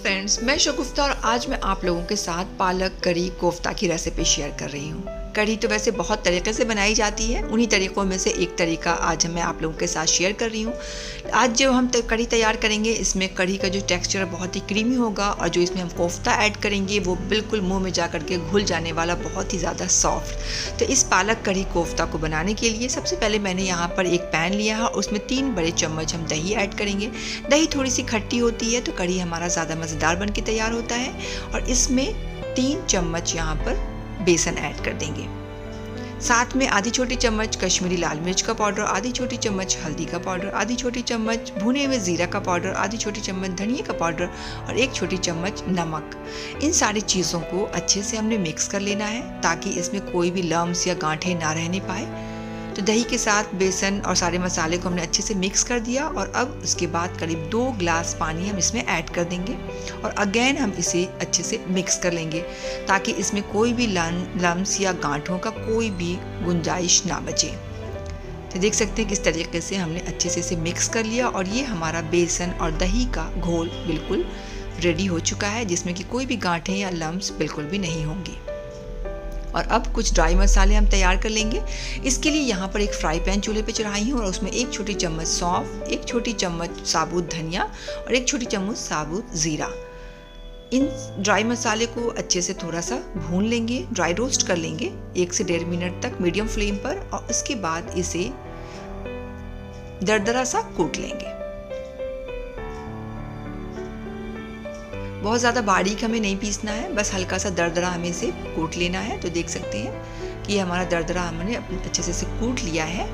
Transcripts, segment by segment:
Friends, मैं शगुफ्ता और आज मैं आप लोगों के साथ पालक करी कोफ्ता की रेसिपी शेयर कर रही हूँ। कढ़ी तो वैसे बहुत तरीके से बनाई जाती है, उन्हीं तरीक़ों में से एक तरीका आज मैं आप लोगों के साथ शेयर कर रही हूँ। आज जो हम कढ़ी तैयार करेंगे, इसमें कढ़ी का जो टेक्सचर बहुत ही क्रीमी होगा और जो इसमें हम कोफ्ता ऐड करेंगे वो बिल्कुल मुंह में जा करके घुल जाने वाला, बहुत ही ज़्यादा सॉफ्ट। तो इस पालक कढ़ी कोफ्ता को बनाने के लिए सबसे पहले मैंने यहाँ पर एक पैन लिया है और उसमें 3 बड़े चम्मच हम दही ऐड करेंगे। दही थोड़ी सी खट्टी होती है तो कढ़ी हमारा ज़्यादा मज़ेदार बन के तैयार होता है। और इसमें 3 चम्मच यहाँ पर बेसन ऐड कर देंगे। साथ में आधी छोटी चम्मच कश्मीरी लाल मिर्च का पाउडर, आधी छोटी चम्मच हल्दी का पाउडर, आधी छोटी चम्मच भुने हुए ज़ीरा का पाउडर, आधी छोटी चम्मच धनिया का पाउडर और 1 छोटी चम्मच नमक। इन सारी चीज़ों को अच्छे से हमने मिक्स कर लेना है ताकि इसमें कोई भी लम्स या गांठें ना रहने पाए। तो दही के साथ बेसन और सारे मसाले को हमने अच्छे से मिक्स कर दिया और अब उसके बाद करीब 2 गिलास पानी हम इसमें ऐड कर देंगे और अगेन हम इसे अच्छे से मिक्स कर लेंगे ताकि इसमें कोई भी लम्स या गांठों का कोई भी गुंजाइश ना बचे। तो देख सकते हैं किस तरीके से हमने अच्छे से इसे मिक्स कर लिया और ये हमारा बेसन और दही का घोल बिल्कुल रेडी हो चुका है, जिसमें कि कोई भी गांठें या लम्स बिल्कुल भी नहीं होंगी। और अब कुछ ड्राई मसाले हम तैयार कर लेंगे। इसके लिए यहाँ पर एक फ्राई पैन चूल्हे पे चढ़ाई हूँ और उसमें 1 छोटी चम्मच सौंफ, 1 छोटी चम्मच साबुत धनिया और 1 छोटी चम्मच साबुत ज़ीरा। इन ड्राई मसाले को अच्छे से थोड़ा सा भून लेंगे, ड्राई रोस्ट कर लेंगे 1 से 1.5 मिनट तक मीडियम फ्लेम पर और उसके बाद इसे दरदरा सा कूट लेंगे। बहुत ज़्यादा बारीक हमें नहीं पीसना है, बस हल्का सा दरदरा हमें इसे कूट लेना है। तो देख सकते हैं कि हमारा दरदरा हमने अच्छे से इसे कूट लिया है।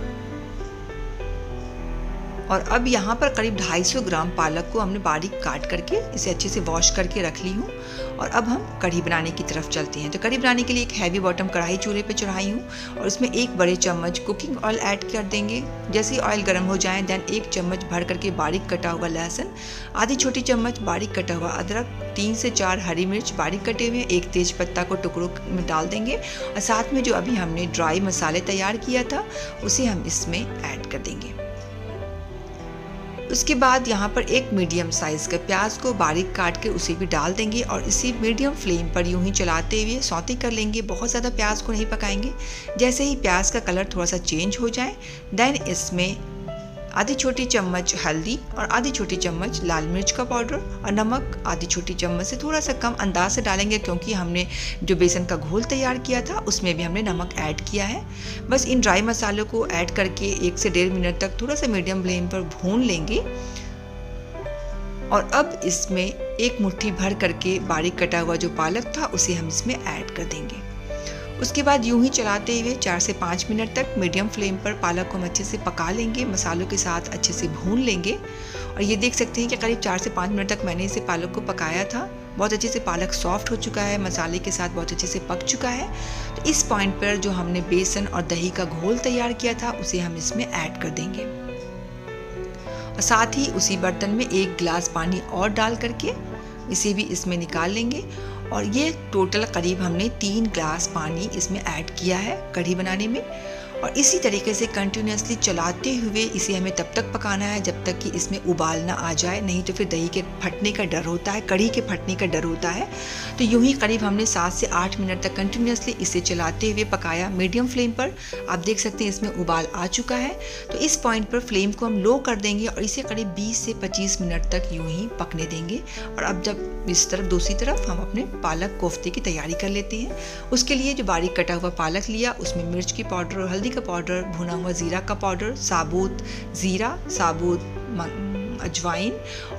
और अब यहाँ पर करीब 250 ग्राम पालक को हमने बारीक काट करके इसे अच्छे से वॉश करके रख ली हूँ। और अब हम कढ़ी बनाने की तरफ चलते हैं। तो कढ़ी बनाने के लिए एक हैवी बॉटम कढ़ाई चूल्हे पे चढ़ाई हूँ और उसमें 1 बड़े चम्मच कुकिंग ऑयल ऐड कर देंगे। जैसे ही ऑयल गर्म हो जाए देन 1 चम्मच भर करके बारीक कटा हुआ लहसुन, आधी छोटी चम्मच बारीक कटा हुआ अदरक, 3 से 4 हरी मिर्च बारीक कटे हुए, 1 तेज पत्ता को टुकड़ों में डाल देंगे और साथ में जो अभी हमने ड्राई मसाले तैयार किया था उसे हम इसमें ऐड कर देंगे। उसके बाद यहाँ पर एक मीडियम साइज़ का प्याज को बारीक काट के उसे भी डाल देंगे और इसी मीडियम फ्लेम पर यूं ही चलाते हुए सौते कर लेंगे। बहुत ज़्यादा प्याज को नहीं पकाएंगे। जैसे ही प्याज का कलर थोड़ा सा चेंज हो जाए देन इसमें आधी छोटी चम्मच हल्दी और आधी छोटी चम्मच लाल मिर्च का पाउडर और नमक आधी छोटी चम्मच से थोड़ा सा कम अंदाज से डालेंगे, क्योंकि हमने जो बेसन का घोल तैयार किया था उसमें भी हमने नमक ऐड किया है। बस इन ड्राई मसालों को ऐड करके 1 से 1.5 मिनट तक थोड़ा सा मीडियम फ्लेम पर भून लेंगे। और अब इसमें 1 मुट्ठी भर करके बारीक कटा हुआ जो पालक था उसे हम इसमें ऐड कर देंगे। उसके बाद यूं ही चलाते हुए 4 से 5 मिनट तक मीडियम फ्लेम पर पालक को हम अच्छे से पका लेंगे, मसालों के साथ अच्छे से भून लेंगे। और ये देख सकते हैं कि करीब 4 से 5 मिनट तक मैंने इसे पालक को पकाया था। बहुत अच्छे से पालक सॉफ्ट हो चुका है, मसाले के साथ बहुत अच्छे से पक चुका है। तो इस पॉइंट पर जो हमने बेसन और दही का घोल तैयार किया था उसे हम इसमें ऐड कर देंगे और साथ ही उसी बर्तन में 1 गिलास पानी और डाल करके इसे भी इसमें निकाल लेंगे। और ये टोटल करीब हमने 3 गिलास पानी इसमें ऐड किया है कढ़ी बनाने में। और इसी तरीके से कंटिन्यूसली चलाते हुए इसे हमें तब तक पकाना है जब तक कि इसमें उबाल ना आ जाए, नहीं तो फिर दही के फटने का डर होता है, कढ़ी के फटने का डर होता है। तो यूं ही करीब हमने 7 से 8 मिनट तक कंटिन्यूसली इसे चलाते हुए पकाया मीडियम फ्लेम पर। आप देख सकते हैं इसमें उबाल आ चुका है। तो इस पॉइंट पर फ्लेम को हम लो कर देंगे और इसे करीब 20 से 25 मिनट तक यूं ही पकने देंगे। और अब जब इस तरफ दूसरी तरफ हम अपने पालक कोफ्ते की तैयारी कर लेते हैं। उसके लिए जो बारीक कटा हुआ पालक लिया उसमें मिर्च की पाउडर और हल्दी का पाउडर, भुना हुआ ज़ीरा का पाउडर, साबुत ज़ीरा, साबुत अजवाइन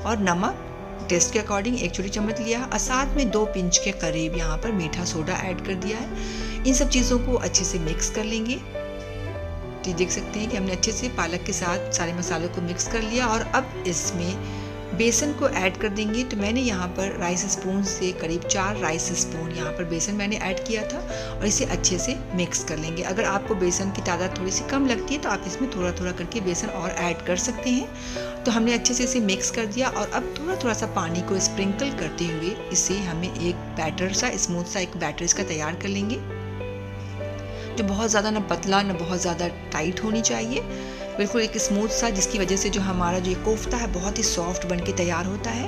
और नमक टेस्ट के अकॉर्डिंग 1 छोटी चम्मच लिया और साथ में 2 पिंच के करीब यहाँ पर मीठा सोडा ऐड कर दिया है। इन सब चीज़ों को अच्छे से मिक्स कर लेंगे। तो देख सकते हैं कि हमने अच्छे से पालक के साथ सारे मसालों को मिक्स कर लिया और अब इसमें बेसन को ऐड कर देंगे। तो मैंने यहाँ पर राइस स्पून से करीब 4 राइस स्पून यहाँ पर बेसन मैंने ऐड किया था और इसे अच्छे से मिक्स कर लेंगे। अगर आपको बेसन की तादाद थोड़ी सी कम लगती है तो आप इसमें थोड़ा थोड़ा करके बेसन और ऐड कर सकते हैं। तो हमने अच्छे से इसे मिक्स कर दिया और अब थोड़ा थोड़ा सा पानी को स्प्रिंकल करते हुए इसे हमें एक बैटर सा स्मूथ सा एक बैटर इसका तैयार कर लेंगे, जो बहुत ज़्यादा ना पतला ना बहुत ज़्यादा टाइट होनी चाहिए, बिल्कुल एक स्मूथ सा, जिसकी वजह से जो हमारा जो कोफ्ता है बहुत ही सॉफ्ट बन के तैयार होता है।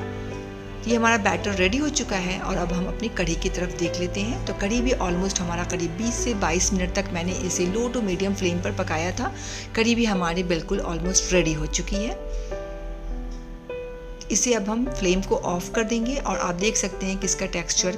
ये हमारा बैटर रेडी हो चुका है और अब हम अपनी कढ़ी की तरफ देख लेते हैं। तो कढ़ी भी ऑलमोस्ट हमारा करीब 20 से 22 मिनट तक मैंने इसे लो टू मीडियम फ्लेम पर पकाया था। कढ़ी भी हमारी बिल्कुल ऑलमोस्ट रेडी हो चुकी है। इसे अब हम फ्लेम को ऑफ कर देंगे और आप देख सकते हैं कि इसका टेक्सचर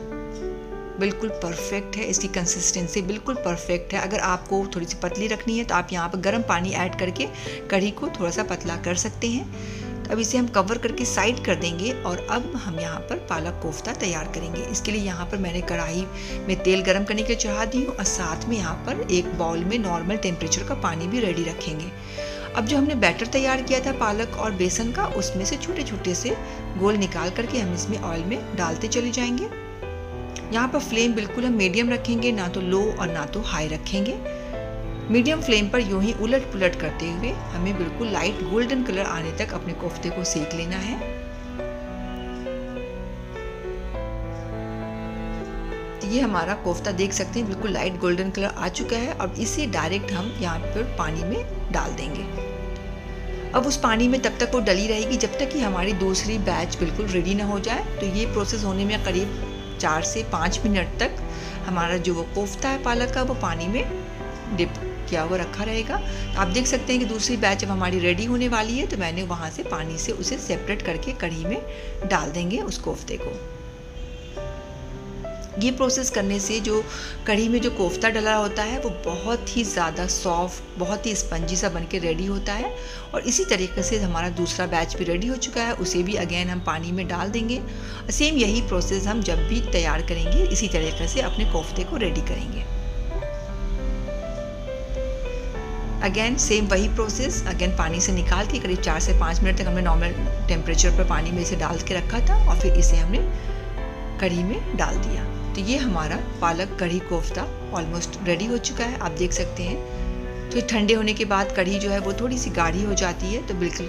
बिल्कुल परफेक्ट है, इसकी कंसिस्टेंसी बिल्कुल परफेक्ट है। अगर आपको थोड़ी सी पतली रखनी है तो आप यहाँ पर गर्म पानी ऐड करके कढ़ी को थोड़ा सा पतला कर सकते हैं। अब इसे हम कवर करके साइड कर देंगे और अब हम यहाँ पर पालक कोफ्ता तैयार करेंगे। इसके लिए यहाँ पर मैंने कढ़ाई में तेल गरम करने के लिए चढ़ा दी हूँ और साथ में यहाँ पर एक बाउल में नॉर्मल टेम्परेचर का पानी भी रेडी रखेंगे। अब जो हमने बैटर तैयार किया था पालक और बेसन का, उसमें से छोटे छोटे से गोल निकाल करके हम इसमें ऑयल में डालते चले जाएंगे। यहाँ पर फ्लेम बिल्कुल हम मीडियम रखेंगे, ना तो लो और ना तो हाई रखेंगे। मीडियम फ्लेम पर यूं ही उलट पुलट करते हुए हमें बिल्कुल लाइट गोल्डन कलर आने तक अपने कोफ्ते को सेक लेना है। तो ये हमारा कोफ्ता देख सकते हैं बिल्कुल लाइट गोल्डन कलर आ चुका है। अब इसे डायरेक्ट हम यहाँ पर पानी में डाल देंगे। अब उस पानी में तब तक वो डली रहेगी जब तक कि हमारी दूसरी बैच बिल्कुल रेडी ना हो जाए। तो ये प्रोसेस होने में करीब 4 से 5 मिनट तक हमारा जो वो कोफ्ता है पालक का, वो पानी में डिप किया हुआ रखा रहेगा। तो आप देख सकते हैं कि दूसरी बैच अब हमारी रेडी होने वाली है। तो मैंने वहाँ से पानी से उसे सेपरेट करके कढ़ी में डाल देंगे उस कोफ्ते को। ये प्रोसेस करने से जो कढ़ी में जो कोफ्ता डला होता है वो बहुत ही ज़्यादा सॉफ्ट, बहुत ही स्पंजी सा बन के रेडी होता है। और इसी तरीके से हमारा दूसरा बैच भी रेडी हो चुका है, उसे भी अगेन हम पानी में डाल देंगे। सेम यही प्रोसेस हम जब भी तैयार करेंगे इसी तरीके से अपने कोफ्ते को रेडी करेंगे। अगेन सेम वही प्रोसेस, अगेन पानी से निकाल के करीब 4 से 5 मिनट तक हमने नॉर्मल टेम्परेचर पर पानी में इसे डाल के रखा था और फिर इसे हमने कढ़ी में डाल दिया। तो ये हमारा पालक कढ़ी कोफ्ता ऑलमोस्ट रेडी हो चुका है, आप देख सकते हैं। तो ठंडे होने के बाद कढ़ी जो है वो थोड़ी सी गाढ़ी हो जाती है। तो बिल्कुल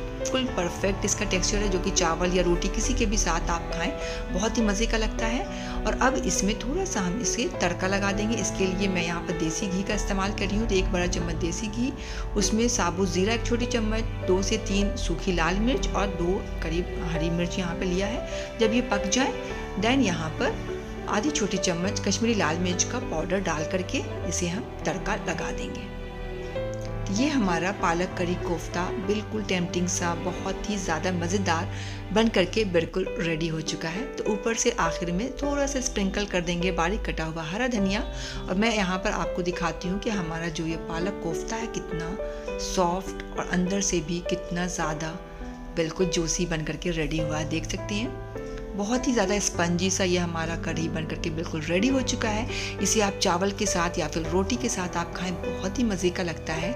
परफेक्ट इसका टेक्सचर है, जो कि चावल या रोटी किसी के भी साथ आप खाएं, बहुत ही मज़े का लगता है। और अब इसमें थोड़ा सा हम इसे तड़का लगा देंगे। इसके लिए मैं यहाँ पर देसी घी का इस्तेमाल कर रही हूँ। तो 1 बड़ा चम्मच देसी घी, उसमें साबुत ज़ीरा 1 छोटी चम्मच, 2 से 3 सूखी लाल मिर्च और 2 करीब हरी मिर्च यहाँ पर लिया है। जब ये पक जाए देन यहाँ पर आधी छोटी चम्मच कश्मीरी लाल मिर्च का पाउडर डाल करके इसे हम तड़का लगा देंगे। ये हमारा पालक कढ़ी कोफ्ता बिल्कुल टेम्पटिंग सा, बहुत ही ज़्यादा मज़ेदार बन करके बिल्कुल रेडी हो चुका है। तो ऊपर से आखिर में थोड़ा सा स्प्रिंकल कर देंगे बारीक कटा हुआ हरा धनिया। और मैं यहाँ पर आपको दिखाती हूँ कि हमारा जो ये पालक कोफ्ता है कितना सॉफ्ट और अंदर से भी कितना ज़्यादा बिल्कुल जूसी बन करके रेडी हुआ है, देख सकते हैं। बहुत ही ज़्यादा स्पंजी सा ये हमारा कढ़ी बन करके बिल्कुल रेडी हो चुका है। इसे आप चावल के साथ या फिर रोटी के साथ आप खाएं, बहुत ही मज़े का लगता है,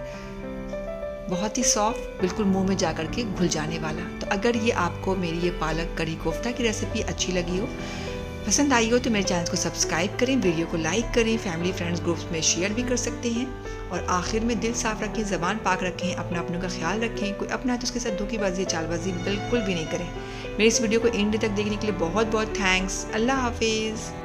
बहुत ही सॉफ्ट, बिल्कुल मुंह में जा कर के घुल जाने वाला। तो अगर ये आपको मेरी ये पालक कढ़ी कोफ्ता की रेसिपी अच्छी लगी हो, पसंद आई हो, तो मेरे चैनल को सब्सक्राइब करें, वीडियो को लाइक करें, फैमिली फ्रेंड्स ग्रुप्स में शेयर भी कर सकते हैं। और आखिर में दिल साफ रखें, ज़बान पाक रखें, अपनों का ख्याल रखें। कोई अपना है तो उसके साथ धोखेबाजी चालबाजी बिल्कुल भी नहीं करें। मेरी इस वीडियो को एंड तक देखने के लिए बहुत बहुत थैंक्स। अल्लाह हाफिज़।